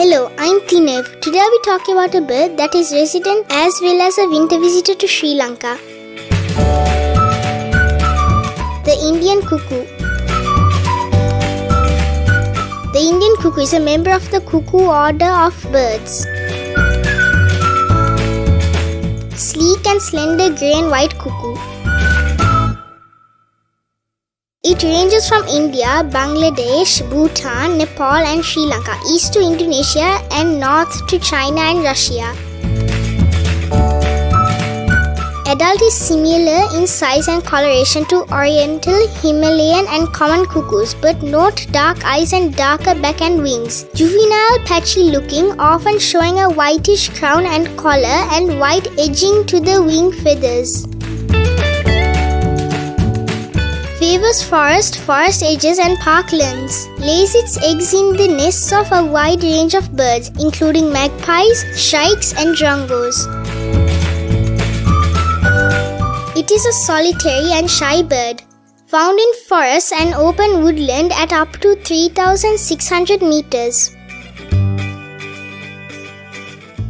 Hello, I'm Thinev. Today I'll be talking about a bird that is resident as well as a winter visitor to Sri Lanka. The Indian cuckoo. The Indian cuckoo is a member of the cuckoo order of birds. Sleek and slender grey and white cuckoo. It ranges from India, Bangladesh, Bhutan, Nepal and Sri Lanka, east to Indonesia and north to China and Russia. Adult is similar in size and coloration to oriental, Himalayan and common cuckoos, but note dark eyes and darker back and wings. Juvenile patchy looking, often showing a whitish crown and collar and white edging to the wing feathers. Favors forest edges and parklands. Lays its eggs in the nests of a wide range of birds, including magpies, shrikes and drongos. It is a solitary and shy bird, found in forests and open woodland at up to 3,600 meters.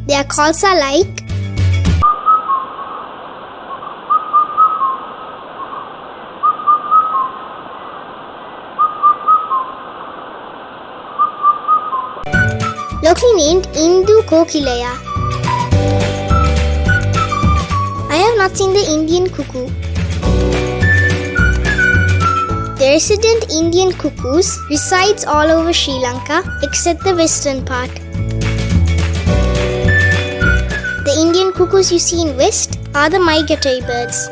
Their calls are like locally named Indu Kokilaya. I have not seen the Indian cuckoo. The resident Indian cuckoos resides all over Sri Lanka except the western part. The Indian cuckoos you see in west are the migratory birds.